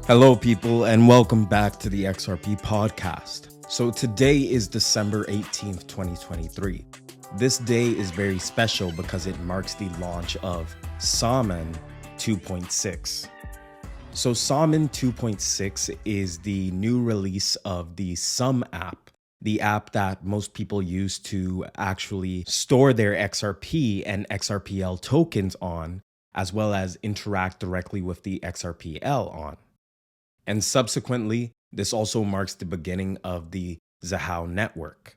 Hello, people, and welcome back to the XRP podcast. So, today is December 18th, 2023. This day is very special because it marks the launch of Xaman 2.6. So, Xaman 2.6 is the new release of the Smon app, the app that most people use to actually store their XRP and XRPL tokens on, as well as interact directly with the XRPL on. And subsequently, this also marks the beginning of the Xahau Network.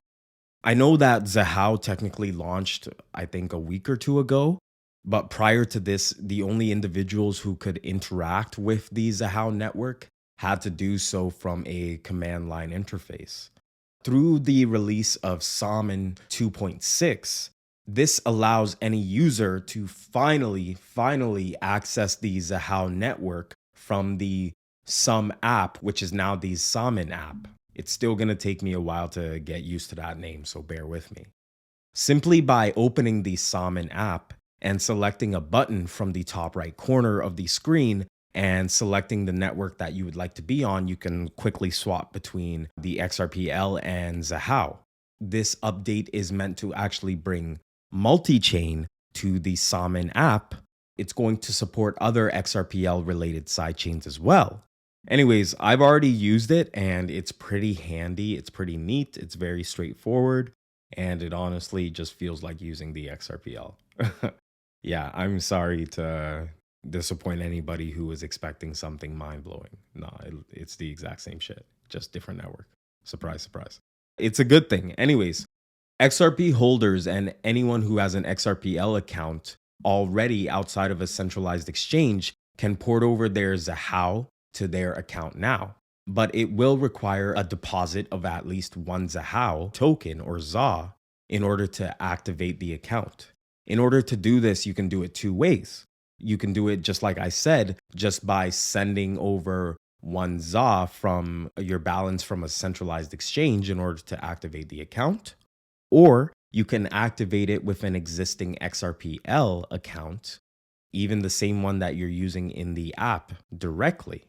I know that Xahau technically launched, I think, a week or two ago, but prior to this, the only individuals who could interact with the Xahau Network had to do so from a command line interface. Through the release of Xaman 2.6, this allows any user to finally access the Xahau Network from the Smon App, which is now the Xaman app. It's still going to take me a while to get used to that name, so bear with me. Simply by opening the Xaman app and selecting a button from the top right corner of the screen and selecting the network that you would like to be on, you can quickly swap between the XRPL and Xahau. This update is meant to actually bring MultiChain to the Xaman app. It's going to support other XRPL related sidechains as well. Anyways, I've already used it and it's pretty handy. It's pretty neat. It's very straightforward. And it honestly just feels like using the XRPL. Yeah, I'm sorry to disappoint anybody who was expecting something mind blowing. No, it's the exact same shit, just different network. Surprise, surprise. It's a good thing. Anyways, XRP holders and anyone who has an XRPL account already outside of a centralized exchange can port over their Xahau to their account now, but it will require a deposit of at least one Xahau token or XA in order to activate the account. In order to do this, you can do it two ways. You can do it just like I said, just by sending over one XA from your balance from a centralized exchange in order to activate the account, or you can activate it with an existing XRPL account, even the same one that you're using in the app directly.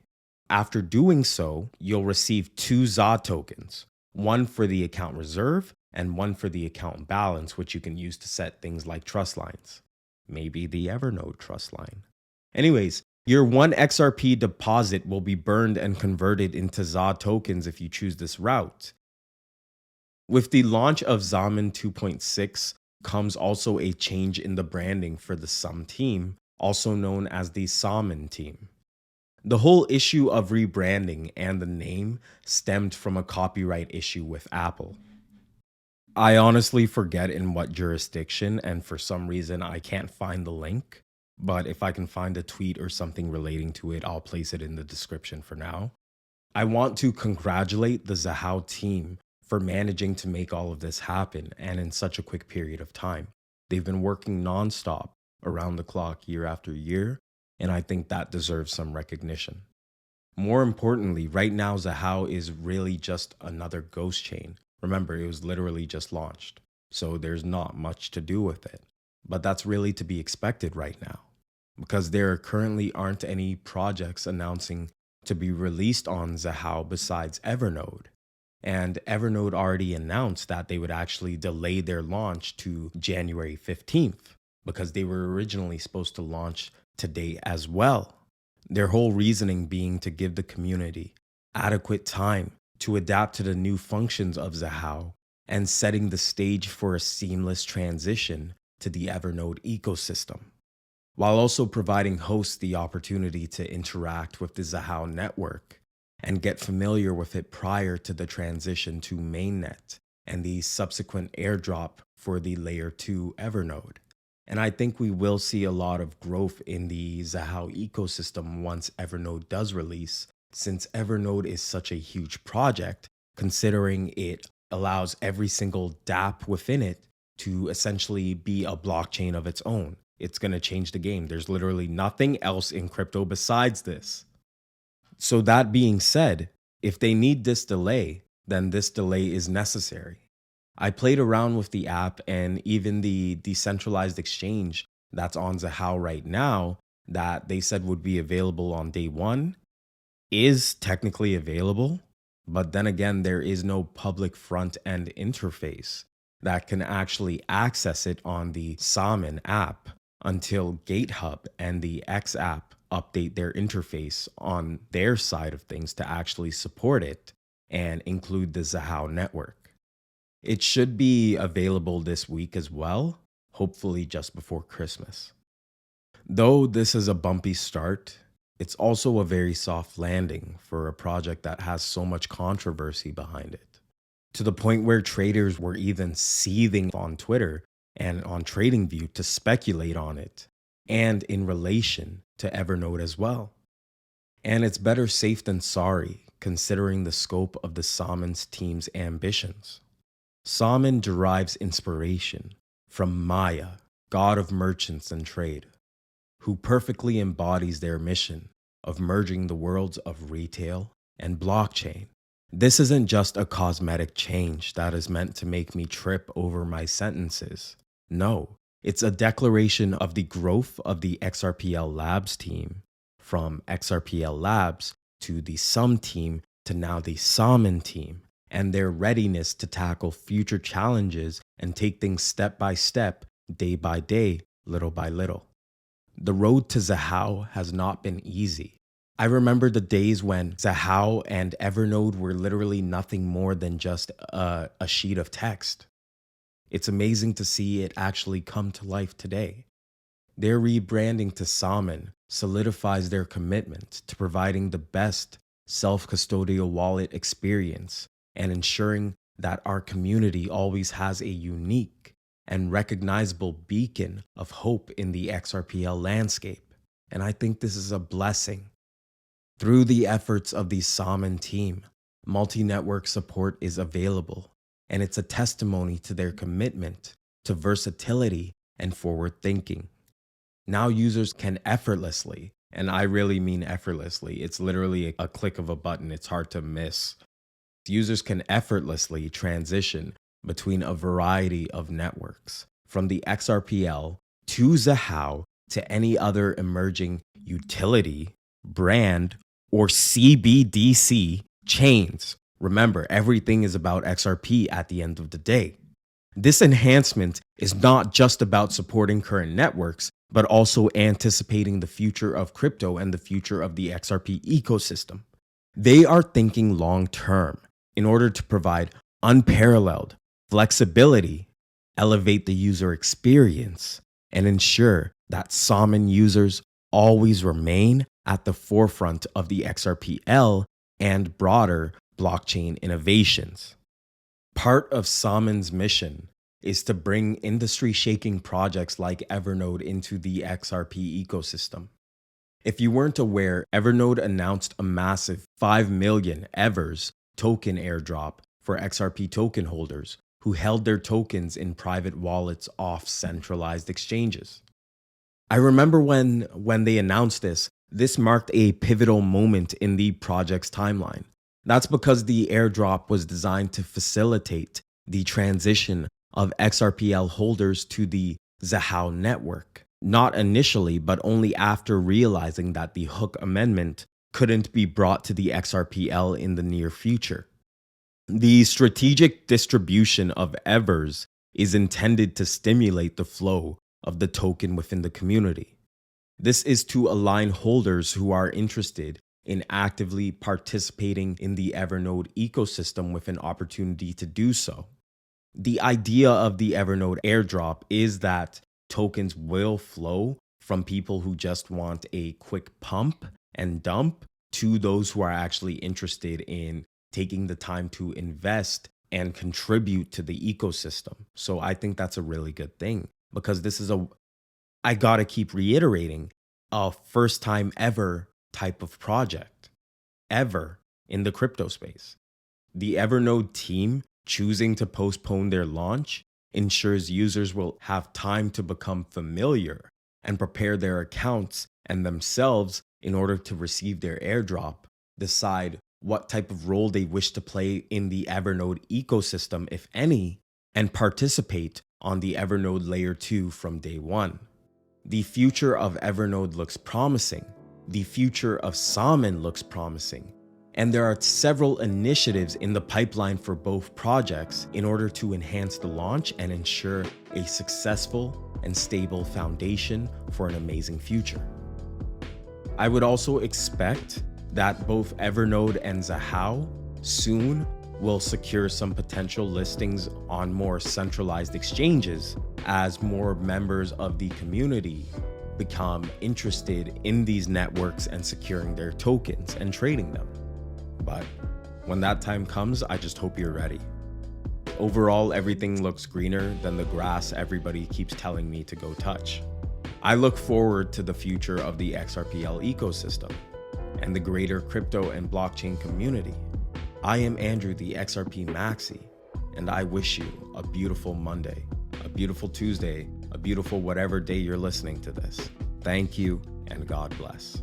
After doing so, you'll receive two XA tokens, one for the account reserve and one for the account balance, which you can use to set things like trust lines. Maybe the Evernode trust line. Anyways, your one XRP deposit will be burned and converted into XA tokens if you choose this route. With the launch of Xaman 2.6 comes also a change in the branding for the Xahau Team, also known as the Xaman Team. The whole issue of rebranding and the name stemmed from a copyright issue with Apple. I honestly forget in what jurisdiction, and for some reason I can't find the link, but if I can find a tweet or something relating to it, I'll place it in the description for now. I want to congratulate the Xahau team for managing to make all of this happen and in such a quick period of time. They've been working nonstop around the clock year after year, and I think that deserves some recognition. More importantly, right now Xahau is really just another ghost chain. Remember, it was literally just launched, so there's not much to do with it. But that's really to be expected right now, because there currently aren't any projects announcing to be released on Xahau besides Evernode. And Evernode already announced that they would actually delay their launch to January 15th, because they were originally supposed to launch today as well. Their whole reasoning being to give the community adequate time to adapt to the new functions of Xahau and setting the stage for a seamless transition to the Evernode ecosystem, while also providing hosts the opportunity to interact with the Xahau network and get familiar with it prior to the transition to mainnet and the subsequent airdrop for the layer 2 Evernode. And I think we will see a lot of growth in the Xahau ecosystem once Evernode does release, since Evernode is such a huge project, considering it allows every single dApp within it to essentially be a blockchain of its own. It's going to change the game. There's literally nothing else in crypto besides this. So that being said, if they need this delay, then this delay is necessary. I played around with the app and even the decentralized exchange that's on Xahau right now that they said would be available on day one. is technically available, but then again, there is no public front end interface that can actually access it on the Xaman app until GateHub and the X app update their interface on their side of things to actually support it and include the Xahau network. It should be available this week as well, hopefully just before Christmas. Though this is a bumpy start, it's also a very soft landing for a project that has so much controversy behind it, to the point where traders were even seething on Twitter and on TradingView to speculate on it, and in relation to Evernode as well. And it's better safe than sorry, considering the scope of the Xaman's team's ambitions. Xaman derives inspiration from Maya, god of merchants and trade, who perfectly embodies their mission of merging the worlds of retail and blockchain. This isn't just a cosmetic change that is meant to make me trip over my sentences. No, it's a declaration of the growth of the XRPL Labs team, from XRPL Labs to the Sum team to now the Xaman team, and their readiness to tackle future challenges and take things step by step, day by day, little by little. The road to Xahau has not been easy. I remember the days when Xahau and Evernode were literally nothing more than just a sheet of text. It's amazing to see it actually come to life today. Their rebranding to Xaman solidifies their commitment to providing the best self-custodial wallet experience and ensuring that our community always has a unique and recognizable beacon of hope in the XRPL landscape. And I think this is a blessing. Through the efforts of the Xaman team, multi-network support is available, and it's a testimony to their commitment to versatility and forward thinking. Now users can effortlessly, and I really mean effortlessly, it's literally a click of a button, it's hard to miss. Users can effortlessly transition between a variety of networks, from the XRPL to Xahau to any other emerging utility, brand, or CBDC chains. Remember, everything is about XRP at the end of the day. This enhancement is not just about supporting current networks, but also anticipating the future of crypto and the future of the XRP ecosystem. They are thinking long term in order to provide unparalleled flexibility, elevate the user experience, and ensure that Xaman users always remain at the forefront of the XRPL and broader blockchain innovations. Part of Xaman's mission is to bring industry-shaking projects like Evernode into the XRP ecosystem. If you weren't aware, Evernode announced a massive 5 million Evers token airdrop for XRP token holders who held their tokens in private wallets off centralized exchanges. I remember when they announced this marked a pivotal moment in the project's timeline. That's because the airdrop was designed to facilitate the transition of XRPL holders to the Xahau network. Not initially, but only after realizing that the hook amendment couldn't be brought to the XRPL in the near future. The strategic distribution of Evers is intended to stimulate the flow of the token within the community. This is to align holders who are interested in actively participating in the Evernode ecosystem with an opportunity to do so. The idea of the Evernode airdrop is that tokens will flow from people who just want a quick pump and dump to those who are actually interested in taking the time to invest and contribute to the ecosystem. So I think that's a really good thing, because this is I gotta keep reiterating, a first time ever type of project, ever in the crypto space. The Evernode team choosing to postpone their launch ensures users will have time to become familiar and prepare their accounts and themselves in order to receive their airdrop, decide what type of role they wish to play in the Evernode ecosystem, if any, and participate on the Evernode layer 2 from day one. The future of Evernode looks promising. The future of Xaman looks promising, and there are several initiatives in the pipeline for both projects in order to enhance the launch and ensure a successful and stable foundation for an amazing future. I would also expect that both Evernode and Xahau soon will secure some potential listings on more centralized exchanges as more members of the community become interested in these networks and securing their tokens and trading them. But when that time comes, I just hope you're ready. Overall, everything looks greener than the grass everybody keeps telling me to go touch. I look forward to the future of the XRPL ecosystem and the greater crypto and blockchain community. I am Andrew, the XRP Maxi, and I wish you a beautiful Monday, a beautiful Tuesday, a beautiful whatever day you're listening to this. Thank you, and God bless.